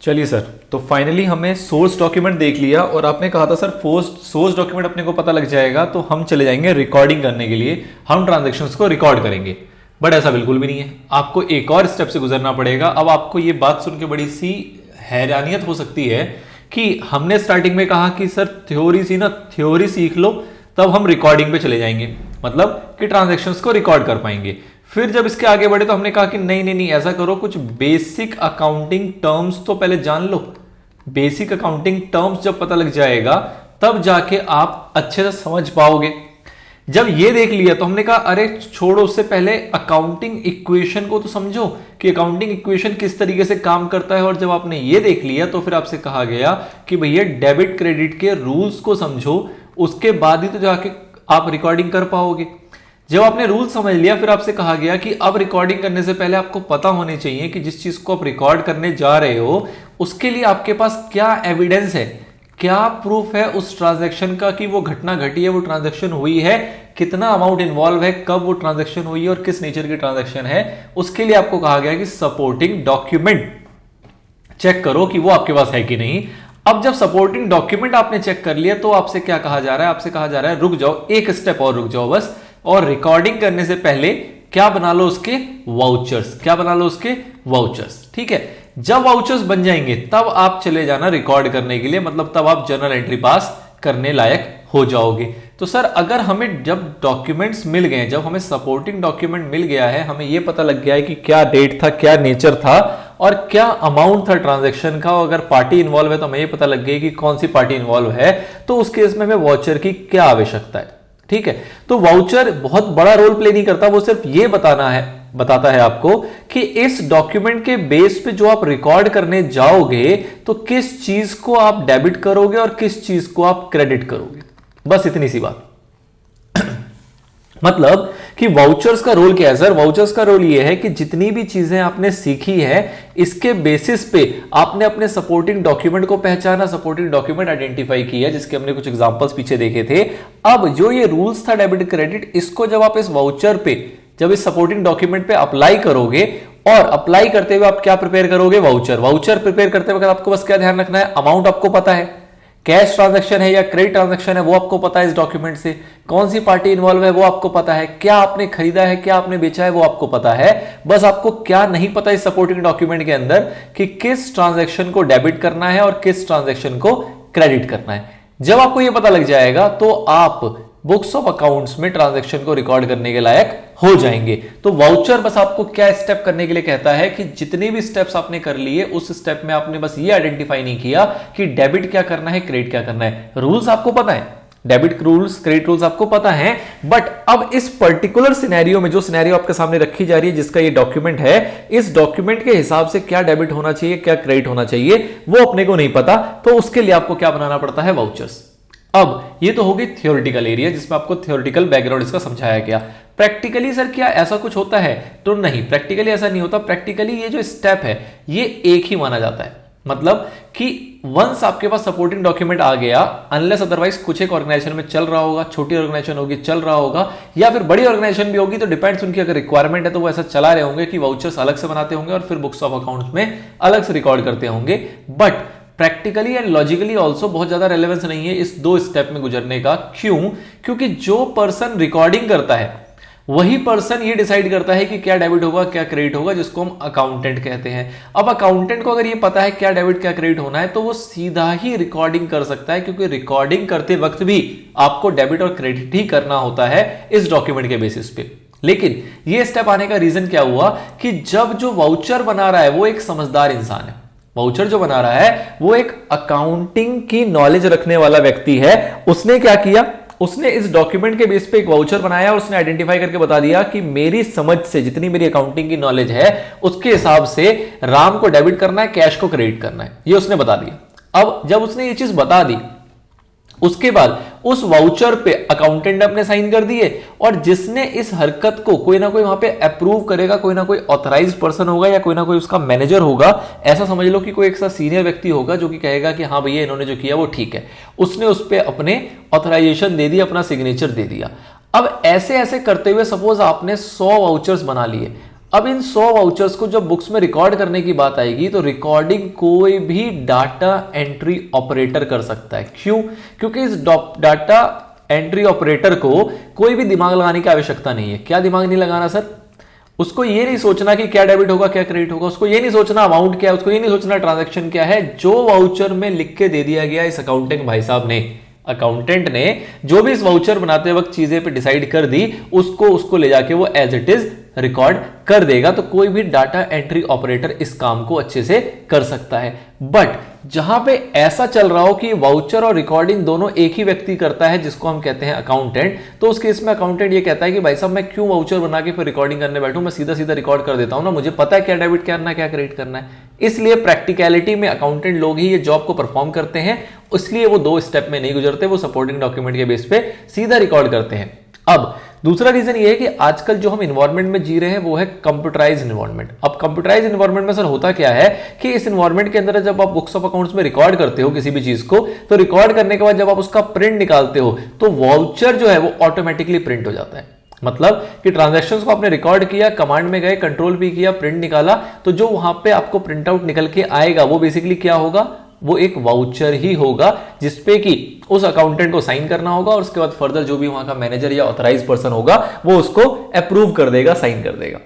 चलिए सर, तो फाइनली हमने सोर्स डॉक्यूमेंट देख लिया और आपने कहा था सर सोर्स डॉक्यूमेंट अपने को पता लग जाएगा तो हम चले जाएंगे रिकॉर्डिंग करने के लिए, हम ट्रांजैक्शंस को रिकॉर्ड करेंगे। बट ऐसा बिल्कुल भी नहीं है, आपको एक और स्टेप से गुजरना पड़ेगा। अब आपको ये बात सुन के बड़ी सी हैरानियत हो सकती है कि हमने स्टार्टिंग में कहा कि सर थ्योरी सीख लो तब हम रिकॉर्डिंग पे चले जाएंगे, मतलब कि ट्रांजैक्शंस को रिकॉर्ड कर पाएंगे। फिर जब इसके आगे बढ़े तो हमने कहा कि नहीं नहीं नहीं, ऐसा करो, कुछ बेसिक अकाउंटिंग टर्म्स तो पहले जान लो। बेसिक अकाउंटिंग टर्म्स जब पता लग जाएगा तब जाके आप अच्छे से समझ पाओगे। जब ये देख लिया तो हमने कहा अरे छोड़ो, उससे पहले अकाउंटिंग इक्वेशन को तो समझो कि अकाउंटिंग इक्वेशन किस तरीके से काम करता है। और जब आपने ये देख लिया तो फिर आपसे कहा गया कि भैया डेबिट क्रेडिट के रूल्स को समझो, उसके बाद ही तो जाके आप रिकॉर्डिंग कर पाओगे। जब आपने रूल समझ लिया फिर आपसे कहा गया कि अब रिकॉर्डिंग करने से पहले आपको पता होने चाहिए कि जिस चीज को आप रिकॉर्ड करने जा रहे हो उसके लिए आपके पास क्या एविडेंस है, क्या प्रूफ है उस ट्रांजैक्शन का कि वो घटना घटी है, वो ट्रांजैक्शन हुई है, कितना अमाउंट इन्वॉल्व है, कब वो ट्रांजैक्शन हुई है और किस नेचर की ट्रांजैक्शन है। उसके लिए आपको कहा गया कि सपोर्टिंग डॉक्यूमेंट चेक करो कि वो आपके पास है कि नहीं। अब जब सपोर्टिंग डॉक्यूमेंट आपने चेक कर लिया तो आपसे क्या कहा जा रहा है, आपसे कहा जा रहा है रुक जाओ, एक स्टेप और रुक जाओ बस, और रिकॉर्डिंग करने से पहले क्या बना लो उसके वाउचर्स, क्या बना लो उसके वाउचर्स। ठीक है, जब वाउचर्स बन जाएंगे तब आप चले जाना रिकॉर्ड करने के लिए, मतलब तब आप जर्नल एंट्री पास करने लायक हो जाओगे। तो सर अगर हमें जब डॉक्यूमेंट्स मिल गए, जब हमें सपोर्टिंग डॉक्यूमेंट मिल गया है, हमें यह पता लग गया है कि क्या डेट था, क्या नेचर था और क्या अमाउंट था ट्रांजैक्शन का, अगर पार्टी इन्वॉल्व है तो हमें यह पता लग गया कि कौन सी पार्टी इन्वॉल्व है, तो उस केस में हमें वाउचर की क्या आवश्यकता है। ठीक है, तो वाउचर बहुत बड़ा रोल प्ले नहीं करता, वो सिर्फ ये बताता है आपको कि इस डॉक्यूमेंट के बेस पे जो आप रिकॉर्ड करने जाओगे तो किस चीज को आप डेबिट करोगे और किस चीज को आप क्रेडिट करोगे, बस इतनी सी बात। मतलब कि वाउचर्स का रोल क्या है सर, वाउचर्स का रोल यह है कि जितनी भी चीजें आपने सीखी है इसके बेसिस पे आपने अपने सपोर्टिंग डॉक्यूमेंट को पहचाना, सपोर्टिंग डॉक्यूमेंट आइडेंटिफाई किया, जिसके हमने कुछ एग्जांपल्स पीछे देखे थे। अब जो ये रूल्स था डेबिट क्रेडिट, इसको जब आप इस वाउचर पे, जब इस सपोर्टिंग डॉक्यूमेंट पे अप्लाई करोगे, और अप्लाई करते हुए आप क्या प्रिपेयर करोगे, वाउचर। वाउचर प्रिपेयर करते वक्त आपको बस क्या ध्यान रखना है, अमाउंट आपको पता है, कैश ट्रांजैक्शन है या क्रेडिट ट्रांजैक्शन है वो आपको पता है इस डॉक्यूमेंट से, कौन सी पार्टी इन्वॉल्व है वो आपको पता है, क्या आपने खरीदा है, क्या आपने बेचा है वो आपको पता है। बस आपको क्या नहीं पता इस सपोर्टिंग डॉक्यूमेंट के अंदर कि किस ट्रांजैक्शन को डेबिट करना है और किस ट्रांजैक्शन को क्रेडिट करना है। जब आपको यह पता लग जाएगा तो आप बुक्स ऑफ अकाउंट्स में ट्रांजैक्शन को रिकॉर्ड करने के लायक हो जाएंगे। तो वाउचर बस आपको क्या स्टेप करने के लिए कहता है कि जितने भी स्टेप्स आपने कर लिए उस स्टेप में आपने बस ये आइडेंटिफाई नहीं किया कि डेबिट क्या करना है, क्रेडिट क्या करना है। रूल्स आपको पता है, डेबिट रूल्स, क्रेडिट रूल्स आपको पता है, बट अब इस पर्टिकुलर सिनेरियो में, जो सिनेरियो आपके सामने रखी जा रही है जिसका ये डॉक्यूमेंट है, इस डॉक्यूमेंट के हिसाब से क्या डेबिट होना चाहिए, क्या क्रेडिट होना चाहिए वो अपने को नहीं पता। तो उसके लिए आपको क्या बनाना पड़ता है, वाउचर्स। अब ये तो होगी थ्योरेटिकल एरिया जिसमें आपको थ्योरेटिकल बैकग्राउंड इसका समझाया गया। प्रैक्टिकली सर क्या ऐसा कुछ होता है, तो नहीं, प्रैक्टिकली ऐसा नहीं होता। प्रैक्टिकली ये जो स्टेप है ये एक ही माना जाता है, मतलब कि वंस आपके पास सपोर्टिंग डॉक्यूमेंट आ गया, अनलेस अदरवाइज कुछ एक ऑर्गेनाइजेशन में चल रहा होगा, छोटी ऑर्गेनाइजेशन होगी चल रहा होगा, या फिर बड़ी ऑर्गेनाइजेशन भी होगी, तो डिपेंड्स उनकी अगर रिक्वायरमेंट है तो वो ऐसा चला रहे होंगे कि वाउचर्स अलग से बनाते होंगे और फिर बुक्स ऑफ अकाउंट्स में अलग से रिकॉर्ड करते होंगे। But practically and logically also बहुत ज्यादा रेलेवेंस नहीं है इस दो स्टेप में गुजरने का। क्यों? क्योंकि जो पर्सन रिकॉर्डिंग करता है वही पर्सन ये डिसाइड करता है कि क्या डेबिट होगा क्या क्रेडिट होगा, जिसको हम अकाउंटेंट कहते हैं। अब अकाउंटेंट को अगर ये पता है क्या डेबिट क्या क्रेडिट होना है तो वो सीधा ही रिकॉर्डिंग कर सकता है, क्योंकि रिकॉर्डिंग करते वक्त भी आपको डेबिट और क्रेडिट ही करना होता है इस डॉक्यूमेंट के बेसिस पे। लेकिन ये स्टेप आने का रीजन क्या हुआ कि जब जो वाउचर बना रहा है वो एक समझदार इंसान है, वाउचर जो बना रहा है वो एक अकाउंटिंग की नॉलेज रखने वाला व्यक्ति है। उसने क्या किया, उसने इस डॉक्यूमेंट के बेस पे एक वाउचर बनाया और उसने आइडेंटिफाई करके बता दिया कि मेरी समझ से जितनी मेरी अकाउंटिंग की नॉलेज है उसके हिसाब से राम को डेबिट करना है, कैश को क्रेडिट करना है, ये उसने बता दिया। अब जब उसने ये चीज बता दी उसके बाद उस वाउचर पे अकाउंटेंट ने अपने साइन कर दिए, और जिसने इस हरकत को कोई ना कोई वहां पे अप्रूव करेगा, कोई ना कोई ऑथराइज्ड पर्सन होगा या कोई ना कोई उसका मैनेजर होगा, ऐसा समझ लो कि कोई एक सा सीनियर व्यक्ति होगा जो कि कहेगा कि हाँ भैया इन्होंने जो किया वो ठीक है, उसने उस पर अपने ऑथराइजेशन दे दिया, अपना सिग्नेचर दे दिया। अब ऐसे ऐसे करते हुए सपोज आपने 100 वाउचर्स बना लिए, अब इन 100 वाउचर्स को जब बुक्स में रिकॉर्ड करने की बात आएगी तो रिकॉर्डिंग कोई भी डाटा एंट्री ऑपरेटर कर सकता है। क्यों? क्योंकि इस डाटा एंट्री ऑपरेटर को कोई भी दिमाग लगाने की आवश्यकता नहीं है। क्या दिमाग नहीं लगाना सर? उसको ये नहीं सोचना कि क्या डेबिट होगा क्या क्रेडिट होगा, उसको ये नहीं सोचना अमाउंट क्या है, उसको ये नहीं सोचना ट्रांजैक्शन क्या है। जो वाउचर में लिख के दे दिया गया इस अकाउंटिंग भाई साहब ने, अकाउंटेंट ने जो भी इस वाउचर बनाते वक्त चीजें पे डिसाइड कर दी, उसको ले जाके वो एज इट इज रिकॉर्ड कर देगा। तो कोई भी डाटा एंट्री ऑपरेटर इस काम को अच्छे से कर सकता है। बट जहां पे ऐसा चल रहा हो कि वाउचर और रिकॉर्डिंग दोनों एक ही व्यक्ति करता है, जिसको हम कहते हैं अकाउंटेंट, तो उस केस में अकाउंटेंट ये कहता है कि भाई साहब मैं क्यों वाउचर बना के फिर रिकॉर्डिंग करने बैठूं, मैं सीधा सीधा रिकॉर्ड कर देता हूं ना, मुझे पता है क्या डेबिट करना है क्या क्रेडिट करना है। इसलिए प्रैक्टिकलिटी में अकाउंटेंट लोग ही ये जॉब को परफॉर्म करते हैं, इसलिए वो 2 स्टेप में नहीं गुजरते, वो सपोर्टिंग डॉक्यूमेंट के बेस पे सीधा रिकॉर्ड करते हैं। अब दूसरा रीजन ये है कि आजकल जो हम इन्वायरमेंट में जी रहे हैं वो है कंप्यूटराइज इन्वायरमेंट। अब कंप्यूटराइज इन्वायरमेंट में सर होता क्या है कि इस इन्वायरमेंट के अंदर जब आप बुक्स ऑफ अकाउंट्स में रिकॉर्ड करते हो किसी भी चीज को, तो रिकॉर्ड करने के बाद जब आप उसका प्रिंट निकालते हो तो वाउचर जो है वो ऑटोमेटिकली प्रिंट हो जाता है। मतलब कि ट्रांजैक्शंस को आपने रिकॉर्ड किया, कमांड में गए, कंट्रोल भी किया, प्रिंट निकाला, तो जो वहां पे आपको प्रिंट आउट निकल के आएगा वो बेसिकली क्या होगा, वो एक वाउचर ही होगा जिसपे कि उस अकाउंटेंट को साइन करना होगा और उसके बाद फर्दर जो भी वहां का मैनेजर या ऑथराइज पर्सन होगा वो उसको अप्रूव कर देगा, साइन कर देगा।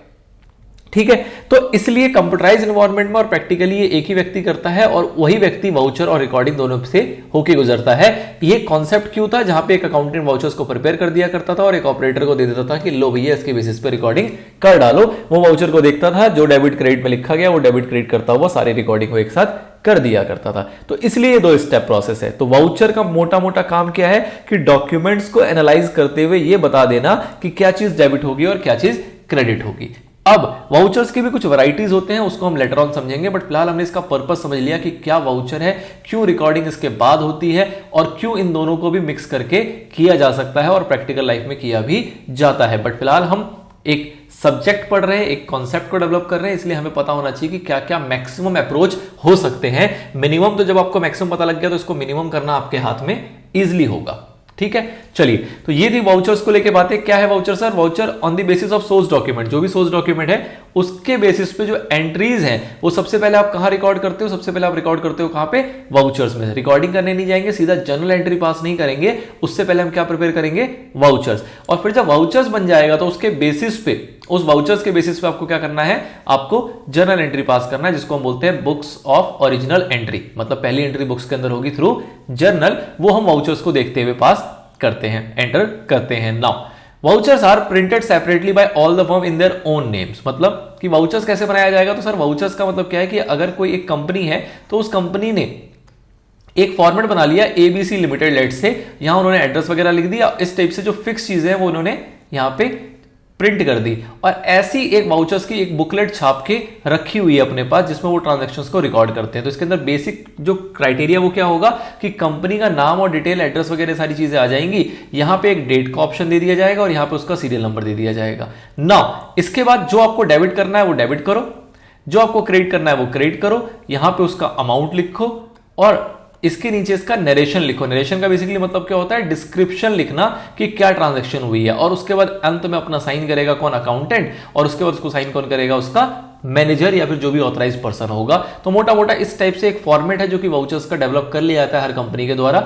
ठीक है, तो इसलिए कंप्यूटराइज एनवायरनमेंट में और प्रैक्टिकली ये एक ही व्यक्ति करता है और वही व्यक्ति वाउचर और रिकॉर्डिंग दोनों से होके गुजरता है। ये कॉन्सेप्ट क्यों था, जहां पे एक अकाउंटेंट वाउचर्स को प्रिपेयर कर दिया करता था और एक ऑपरेटर को दे देता था कि लो भैया इसके बेसिस पे रिकॉर्डिंग कर डालो। वो वाउचर को देखता था, जो डेबिट क्रेडिट में लिखा गया वो डेबिट क्रेडिट करता हुआ सारी रिकॉर्डिंग को एक साथ कर दिया करता था। तो इसलिए 2 स्टेप प्रोसेस है। तो वाउचर का मोटा मोटा काम क्या है कि डॉक्यूमेंट्स को एनालाइज करते हुए ये बता देना कि क्या चीज डेबिट होगी और क्या चीज क्रेडिट होगी। अब वाउचर्स की भी कुछ वैरायटीज होते हैं, उसको हम लेटर ऑन समझेंगे, बट फिलहाल हमने इसका पर्पस समझ लिया कि क्या वाउचर है, क्यों रिकॉर्डिंग इसके बाद होती है और क्यों इन दोनों को भी मिक्स करके किया जा सकता है और प्रैक्टिकल लाइफ में किया भी जाता है। बट फिलहाल हम एक सब्जेक्ट पढ़ रहे हैं, एक कॉन्सेप्ट को डेवलप कर रहे हैं, इसलिए हमें पता होना चाहिए कि क्या क्या मैक्सिमम अप्रोच हो सकते हैं। मिनिमम तो जब आपको मैक्सिमम पता लग गया तो इसको मिनिमम करना आपके हाथ में इजिली होगा। ठीक है, चलिए, तो ये थी वाउचर्स को लेके बातें। क्या है voucher sir? Voucher on the basis of source document, जो भी सोर्स डॉक्यूमेंट है उसके बेसिस पे जो एंट्रीज हैं वो सबसे पहले आप कहां रिकॉर्ड करते हो? सबसे पहले आप रिकॉर्ड करते हो कहां पे? वाउचर्स में। रिकॉर्डिंग करने नहीं जाएंगे, सीधा जर्नल एंट्री पास नहीं करेंगे, उससे पहले हम क्या प्रिपेयर करेंगे? वाउचर्स। और फिर जब वाउचर्स बन जाएगा तो उसके बेसिस पे, उस वाउचर्स के बेसिस पे आपको क्या करना है? आपको जर्नल एंट्री पास करना है, जिसको हम बोलते हैं बुक्स ऑफ ओरिजिनल एंट्री। मतलब पहली एंट्री बुक्स के अंदर होगी थ्रू जर्नल, वो हम वाउचर्स को देखते हुए पास करते हैं, एंटर करते हैं। Now vouchers are printed separately by all the firm in their own names. मतलब कि वाउचर्स कैसे बनाया जाएगा? तो सर वाउचर्स का मतलब क्या है कि अगर कोई एक कंपनी है तो उस कंपनी ने एक फॉर्मेट बना लिया एबीसी लिमिटेड लेट से, यहां उन्होंने एड्रेस वगैरह लिख दिया, इस टाइप से जो फिक्स चीजें हैं वो उन्होंने यहां पे प्रिंट कर दी और ऐसी एक वाउचर्स की एक बुकलेट छाप के रखी हुई है अपने पास, जिसमें वो ट्रांजैक्शंस को रिकॉर्ड करते हैं। तो इसके अंदर बेसिक जो क्राइटेरिया वो क्या होगा कि कंपनी का नाम और डिटेल, एड्रेस वगैरह सारी चीजें आ जाएंगी। यहां पे एक डेट का ऑप्शन दे दिया जाएगा और यहां पे उसका सीरियल नंबर दे दिया जाएगा ना। इसके बाद जो आपको डेबिट करना है वो डेबिट करो, जो आपको क्रेडिट करना है वो क्रेडिट करो, यहां पे उसका अमाउंट लिखो और इसके नीचे इसका नरेशन लिखो। नरेशन का बेसिकली मतलब क्या होता है? डिस्क्रिप्शन लिखना कि क्या ट्रांजैक्शन हुई है। और उसके बाद अंत में अपना साइन करेगा कौन? अकाउंटेंट। और उसके बाद उसको साइन कौन करेगा? उसका मैनेजर या फिर जो भी ऑथराइज पर्सन होगा। तो मोटा मोटा इस टाइप से एक फॉर्मेट है जो कि वाउचर्स का डेवलप कर लिया जाता है हर कंपनी के द्वारा।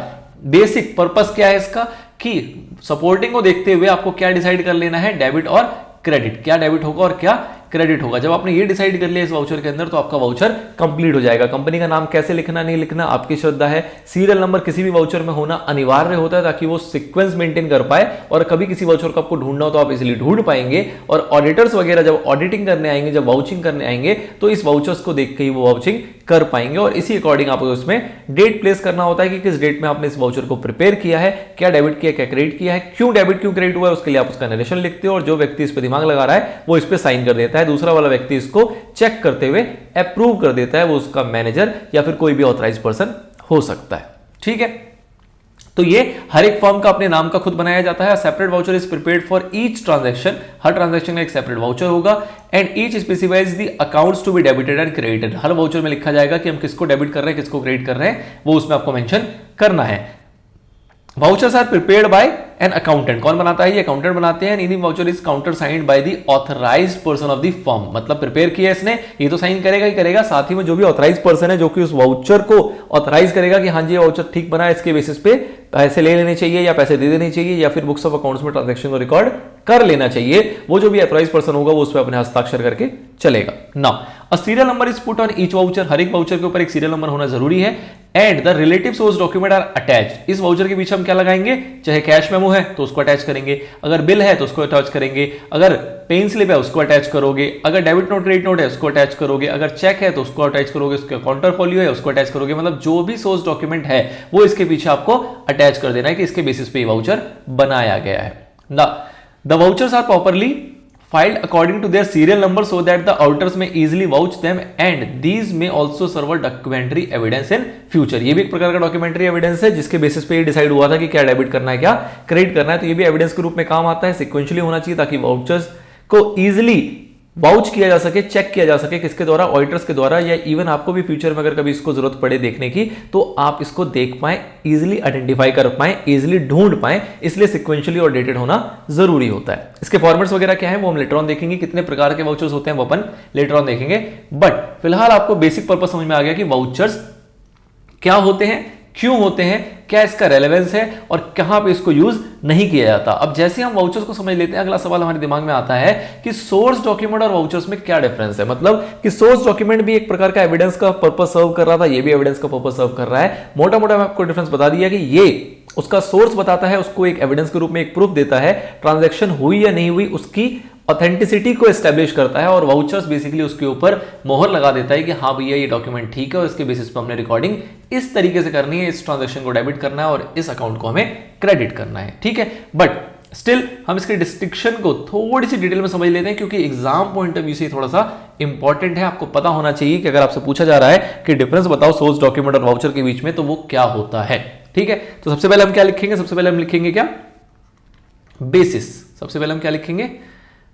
बेसिक पर्पस क्या है इसका कि सपोर्टिंग को देखते हुए आपको क्या डिसाइड कर लेना है? डेबिट और क्रेडिट, क्या डेबिट होगा और क्या क्रेडिट होगा। जब आपने ये डिसाइड कर लिया इस वाउचर के अंदर तो आपका वाउचर कंप्लीट हो जाएगा। कंपनी का नाम कैसे लिखना नहीं लिखना आपकी श्रद्धा है। सीरियल नंबर किसी भी वाउचर में होना अनिवार्य होता है ताकि वो सीक्वेंस मेंटेन कर पाए और कभी किसी वाउचर को आपको ढूंढना हो तो आप इजीली ढूंढ पाएंगे। और ऑडिटर्स वगैरह जब ऑडिटिंग करने आएंगे, जब वाउचिंग करने आएंगे तो इस वाउचर्स को देख के ही वो वाउचिंग कर पाएंगे और इसी अकॉर्डिंग आपको उसमें डेट प्लेस करना होता है कि किस डेट में आपने इस वाउचर को प्रिपेयर किया है, क्या डेबिट किया, क्या क्रेडिट किया है, क्यों डेबिट क्यों क्रेडिट हुआ है, उसके लिए आप उसका नरेशन लिखते हो और जो व्यक्ति इस पर दिमाग लगा रहा है वो इस पर साइन कर देता है। दूसरा वाला व्यक्ति इसको चेक करते हुए अप्रूव कर देता है, वो उसका मैनेजर या फिर कोई भी ऑथराइज पर्सन हो सकता है। ठीक है, तो ये हर एक फर्म का अपने नाम का खुद बनाया जाता है। Separate voucher is prepared for each transaction, हर ट्रांजैक्शन में एक सेपरेट वाउचर होगा and each specifies the accounts to be debited and credited. हर वाउचर में लिखा जाएगा कि हम किसको डेबिट कर रहे हैं, किसको क्रेडिट कर रहे हैं, वो उसमें आपको मेंशन करना है। Vouchers are prepared by an accountant. कौन बनाता है? ये अकाउंटेंट बनाते हैं। Any voucher is counter signed by the authorised person of the firm. मतलब प्रिपेयर किया इसने, ये तो साइन करेगा ही करेगा, साथ ही में जो भी ऑथराइज पर्सन है जो कि उस वाउचर को ऑथराइज करेगा कि हाँ जी ये वाउचर ठीक बना है, इसके बेसिस पे पैसे ले लेने चाहिए या पैसे दे देने चाहिए या फिर बुक्स ऑफ अकाउंट्स में ट्रांजैक्शन को रिकॉर्ड कर लेना चाहिए, वो जो भी ऑथराइज पर्सन होगा वो उस पर अपने हस्ताक्षर करके चलेगा। Now a serial number is put on each voucher. हर एक वाउचर के ऊपर एक सीरियल नंबर होना जरूरी है। And the relative source document are attached. इस वाउचर के पीछे हम क्या लगाएंगे? चाहे कैश मेमो है तो उसको अटैच करेंगे, अगर बिल है तो उसको अटैच करेंगे, अगर पेन स्लिप है उसको अटैच करोगे, अगर डेबिट नोट क्रेडिट नोट है उसको अटैच करोगे, अगर चेक है तो उसको अटैच करोगे, उसका काउंटर फॉलियो है उसको अटैच करोगे। मतलब जो भी सोर्स डॉक्यूमेंट है वो इसके पीछे आपको अटैच कर देना है कि इसके बेसिस पे वाउचर बनाया गया है। The vouchers are properly filed according to their serial number so that the auditors may easily vouch them and these may also serve a documentary evidence in future। ये भी एक प्रकार का डॉक्यूमेंट्री एविडेंस है जिसके बेसिस पे ये decide हुआ था कि क्या डेबिट करना है क्या क्रेडिट करना है, तो ये भी एविडेंस के रूप में काम आता है। सिक्वेंशियली होना चाहिए ताकि वाउचर्स को इजीली वाउच किया जा सके, चेक किया जा सके, किसके द्वारा? ऑडिटर्स के द्वारा, या इवन आपको भी फ्यूचर में अगर कभी इसको जरूरत पड़े देखने की तो आप इसको देख पाए, इजीली आइडेंटिफाई कर पाए, इजीली ढूंढ पाए, इसलिए सिक्वेंशियली और डेटेड होना जरूरी होता है। इसके फॉर्मेट्स वगैरह क्या है वो हम लेटर ऑन देखेंगे, कितने प्रकार के वाउचर्स होते हैं वो अपन लेटर ऑन देखेंगे। बट फिलहाल आपको बेसिक पर्पस समझ में आ गया कि वाउचर्स क्या होते हैं, क्यों होते हैं, क्या इसका रेलेवेंस है और कहां पे इसको यूज नहीं किया जाता। अब जैसे हम वाउचर्स को समझ लेते हैं, अगला सवाल हमारे दिमाग में आता है कि सोर्स डॉक्यूमेंट और वाउचर्स में क्या डिफरेंस है। मतलब कि सोर्स डॉक्यूमेंट भी एक प्रकार का एविडेंस का पर्पस सर्व कर रहा था, ये भी एविडेंस का पर्पस सर्व कर रहा है। मोटा मोटा मैं आपको डिफरेंस बता दिया कि ये उसका सोर्स बताता है, उसको एक एविडेंस के रूप में एक प्रूफ देता है, ट्रांजैक्शन हुई या नहीं हुई उसकी ऑथेंटिसिटी को एस्टेब्लिश करता है, और वाउचर्स बेसिकली उसके ऊपर मोहर लगा देता है कि हाँ भैया ये डॉक्यूमेंट ठीक है और इसके बेसिस पे हमने रिकॉर्डिंग इस तरीके से करनी है, इस ट्रांजैक्शन को डेबिट करना है और इस अकाउंट को हमें क्रेडिट करना है। ठीक है, बट स्टिल हम इसके डिस्टिंक्शन को थोड़ी सी डिटेल में समझ लेते हैं क्योंकि एग्जाम पॉइंट ऑफ व्यू से थोड़ा सा इंपॉर्टेंट है। आपको पता होना चाहिए कि अगर आपसे पूछा जा रहा है कि डिफरेंस बताओ सोर्स डॉक्यूमेंट और वाउचर के बीच में, तो वो क्या होता है। ठीक है, तो सबसे पहले हम क्या लिखेंगे? सबसे पहले हम लिखेंगे क्या? बेसिस। सबसे पहले हम क्या लिखेंगे?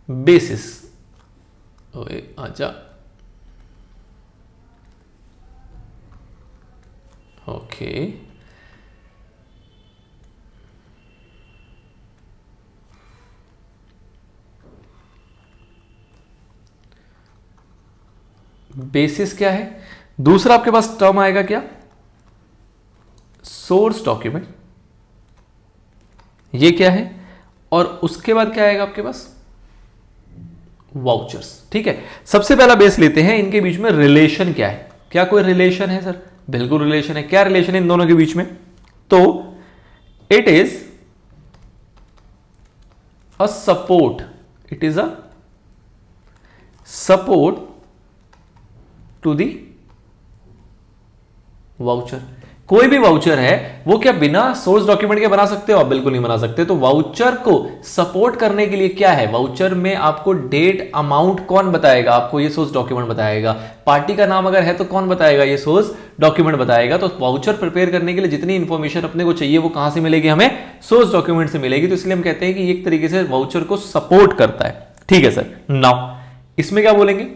बेसिस। अच्छा, ओके, बेसिस क्या है? दूसरा आपके पास टर्म आएगा क्या? Source document. ये क्या है? और उसके बाद क्या आएगा आपके पास? वाउचर्स। ठीक है, सबसे पहला बेस लेते हैं, इनके बीच में रिलेशन क्या है? क्या कोई रिलेशन है सर? बिल्कुल रिलेशन है। क्या रिलेशन है इन दोनों के बीच में? तो it is a support, it is a support to the voucher. कोई भी वाउचर है वो क्या बिना सोर्स डॉक्यूमेंट के बना सकते हो? आप बिल्कुल नहीं बना सकते। तो वाउचर को सपोर्ट करने के लिए क्या है? वाउचर में आपको डेट, अमाउंट कौन बताएगा? आपको ये सोर्स डॉक्यूमेंट बताएगा। पार्टी का नाम अगर है तो कौन बताएगा? ये सोर्स डॉक्यूमेंट बताएगा। तो वाउचर प्रिपेयर करने के लिए जितनी इंफॉर्मेशन अपने को चाहिए वो कहां से मिलेगी? हमें सोर्स डॉक्यूमेंट से मिलेगी। तो इसलिए हम कहते हैं कि एक तरीके से वाउचर को सपोर्ट करता है। ठीक है सर। नाउ इसमें क्या बोलेंगे?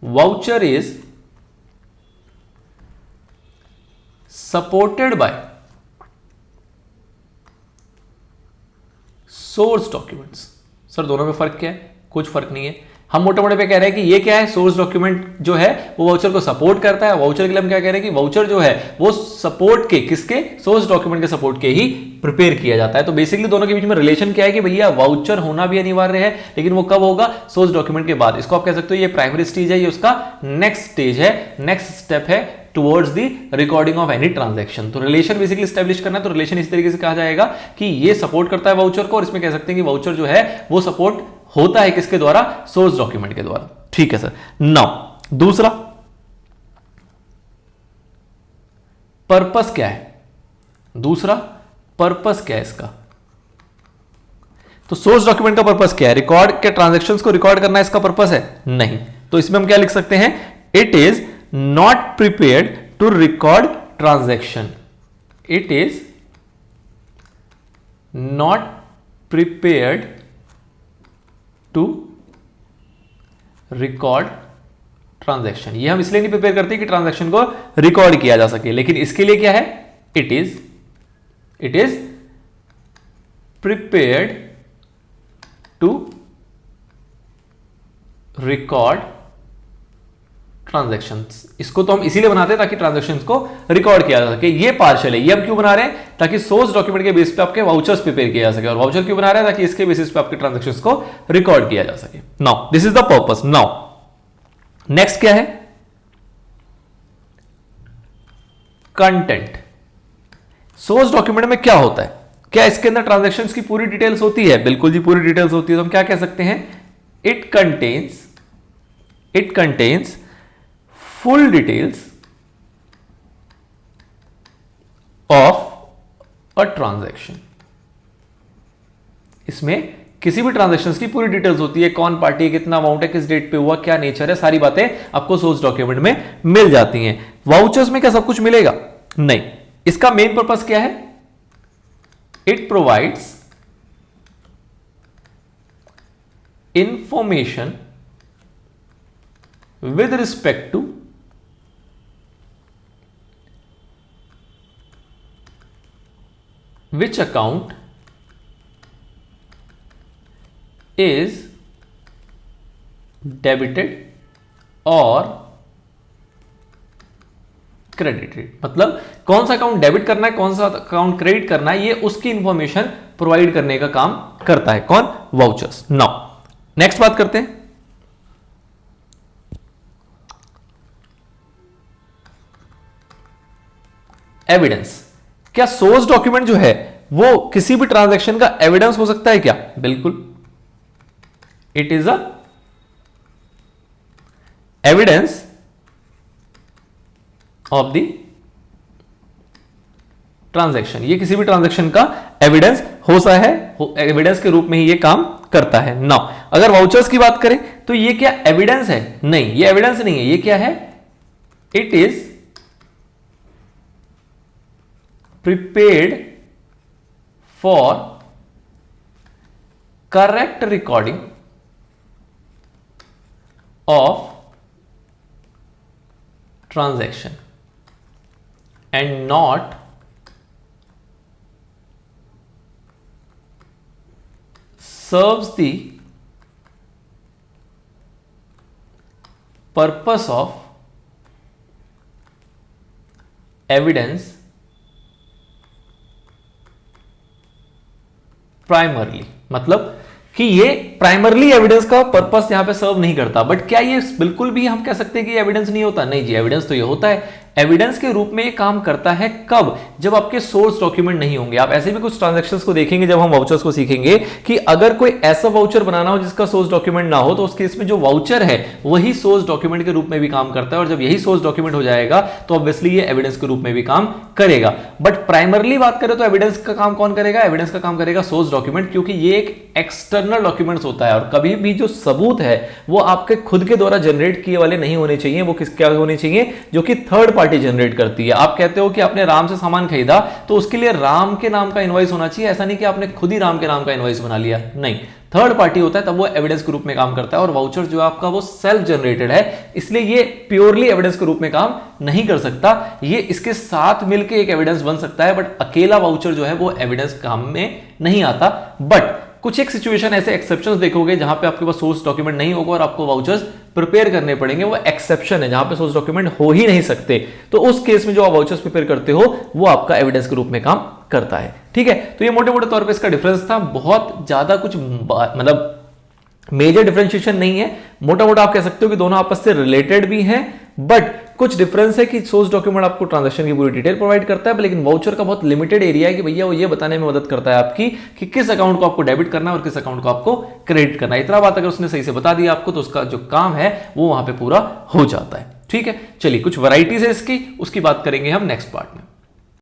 Voucher is supported by source documents. Sir दोनों में फर्क क्या है? कुछ फर्क नहीं है। हम मोटे मोटे पे कह रहे हैं कि ये क्या है? सोर्स डॉक्यूमेंट जो है वो वाउचर को सपोर्ट करता है। वाउचर के लिए हम क्या कह रहे हैं कि वाउचर जो है वो सपोर्ट के, किसके? सोर्स डॉक्यूमेंट के सपोर्ट के ही प्रिपेयर किया जाता है। तो बेसिकली दोनों के बीच में रिलेशन क्या है कि भैया वाउचर होना भी अनिवार्य है, लेकिन वो कब होगा? सोर्स डॉक्यूमेंट के बाद। इसको आप कह सकते हो ये प्राइमरी स्टेज है, ये उसका नेक्स्ट स्टेज है, नेक्स्ट स्टेप है towards the recording of any transaction. तो रिलेशन बेसिकली एस्टैब्लिश करना है। तो रिलेशन इस तरीके से कहा जाएगा कि ये सपोर्ट करता है वाउचर को, और इसमें कह सकते हैं कि वाउचर जो है वो सपोर्ट होता है किसके द्वारा? सोर्स डॉक्यूमेंट के द्वारा। ठीक है सर। नाउ दूसरा पर्पस क्या है? दूसरा पर्पस क्या है इसका? तो सोर्स डॉक्यूमेंट का पर्पस क्या है? रिकॉर्ड के ट्रांजैक्शंस को रिकॉर्ड करना इसका पर्पस है? नहीं। तो इसमें हम क्या लिख सकते हैं? It is not prepared to record transaction. It is not prepared to record transaction. ये हम इसलिए नहीं प्रिपेयर करते कि ट्रांजैक्शन को रिकॉर्ड किया जा सके, लेकिन इसके लिए क्या है? It is it is prepared to record transactions. इसको तो हम इसीलिए बनाते हैं ताकि ट्रांजैक्शंस को रिकॉर्ड किया जा सके। ये पार्शियल है, ये हम क्यों बना रहे हैं, ताकि सोर्स डॉक्यूमेंट के बेसिस पे आपके वाउचर्स प्रिपेयर किया जा सके। और वाउचर क्यों बना रहे हैं, ताकि इसके बेसिस पे आपके ट्रांजैक्शंस को रिकॉर्ड किया जा सके। Now this is the purpose. Now next क्या है, कंटेंट। सोर्स डॉक्यूमेंट में क्या होता है, क्या इसके अंदर ट्रांजैक्शंस की पूरी डिटेल्स होती है? बिल्कुल जी, पूरी डिटेल्स होती है। तो हम क्या कह सकते हैं, it contains full details of a transaction। इसमें किसी भी ट्रांजैक्शंस की पूरी डिटेल्स होती है, कौन पार्टी है, कितना अमाउंट है, किस डेट पे हुआ, क्या नेचर है, सारी बातें आपको सोर्स डॉक्यूमेंट में मिल जाती हैं। वाउचर्स में क्या सब कुछ मिलेगा? नहीं। इसका मेन पर्पस क्या है? It provides information with respect to which account is debited or credited. मतलब कौन सा अकाउंट डेबिट करना है, कौन सा अकाउंट क्रेडिट करना है, ये उसकी इंफॉर्मेशन प्रोवाइड करने का काम करता है कौन? वाउचर्स। नाउ नेक्स्ट बात करते हैं, एविडेंस। क्या सोर्स डॉक्यूमेंट जो है वो किसी भी ट्रांजैक्शन का एविडेंस हो सकता है क्या? बिल्कुल, it is a evidence of the transaction. ये किसी भी ट्रांजैक्शन का एविडेंस हो सकता है, एविडेंस के रूप में ही ये काम करता है। नाउ अगर वाउचर्स की बात करें तो ये क्या एविडेंस है? नहीं, ये एविडेंस नहीं है। ये क्या है? It is prepared for correct recording of transaction and not serves the purpose of evidence primarily. मतलब कि ये प्राइमरली एविडेंस का पर्पस यहां पे सर्व नहीं करता। बट क्या ये बिल्कुल भी हम कह सकते हैं कि एविडेंस नहीं होता? नहीं जी, एविडेंस तो ये होता है। एविडेंस के रूप में ये काम करता है कब? जब आपके सोर्स डॉक्यूमेंट नहीं होंगे। आप ऐसे भी कुछ ट्रांजैक्शंस को देखेंगे जब हम वाउचर्स को सीखेंगे कि अगर कोई ऐसा वाउचर बनाना हो जिसका सोर्स डॉक्यूमेंट ना हो, तो उस केस में जो वाउचर है वही सोर्स डॉक्यूमेंट के रूप में भी काम करता है। और जब यही सोर्स डॉक्यूमेंट हो जाएगा तो ऑब्वियसली ये एविडेंस के रूप में भी काम करेगा। बट प्राइमरली बात करें तो एविडेंस का काम कौन करेगा? एविडेंस का काम करेगा सोर्स डॉक्यूमेंट, क्योंकि ये एक एक्सटर्नल डॉक्यूमेंट्स होता है। और कभी भी जो सबूत है वो आपके खुद के द्वारा जनरेट किए वाले नहीं होने चाहिए, वो किसके होने चाहिए? जो कि थर्ड पार्टी जनरेट करती है। आप कहते हो कि आपने राम से सामान खरीदा तो उसके लिए राम के नाम का इनवॉइस होना चाहिए। ऐसा नहीं कि आपने खुद ही राम के नाम का इनवॉइस बना लिया, नहीं, थर्ड पार्टी होता है, तब वो एविडेंस के रूप में काम करता है। और वाउचर जो आपका वो सेल्फ जनरेटेड है, इसलिए ये प्योरली एविडेंस के रूप में काम नहीं कर सकता। ये इसके साथ मिलकर एक एविडेंस बन सकता है, बट अकेला वाउचर जो है वो एविडेंस काम में नहीं आता। बट कुछ एक सिचुएशन ऐसे एक्सेप्शंस देखोगे जहां पे आपके पास सोर्स डॉक्यूमेंट नहीं होगा और आपको वाउचर्स प्रिपेयर करने पड़ेंगे। वो एक्सेप्शन है जहां पे सोर्स डॉक्यूमेंट हो ही नहीं सकते। तो उस केस में जो आप वाउचर्स प्रिपेयर करते हो वो आपका एविडेंस के रूप में काम करता है। ठीक है, तो ये मोटे मोटे तौर पे इसका डिफरेंस था। बहुत ज्यादा कुछ मतलब मेजर डिफरेंशिएशन नहीं है। मोटा मोटा आप कह सकते हो कि दोनों आपस से रिलेटेड भी हैं, बट कुछ डिफरेंस है कि सोर्स डॉक्यूमेंट आपको ट्रांजैक्शन की पूरी डिटेल प्रोवाइड करता है, लेकिन वाउचर का बहुत लिमिटेड एरिया है कि भैया वो ये बताने में मदद करता है आपकी कि किस अकाउंट को आपको डेबिट करना है और किस अकाउंट को आपको क्रेडिट करना है। इतना बात अगर उसने सही से बता दिया आपको तो उसका जो काम है वो वहां पे पूरा हो जाता है। ठीक है, चलिए कुछ वैरायटीज है इसकी, उसकी बात करेंगे हम नेक्स्ट पार्ट में।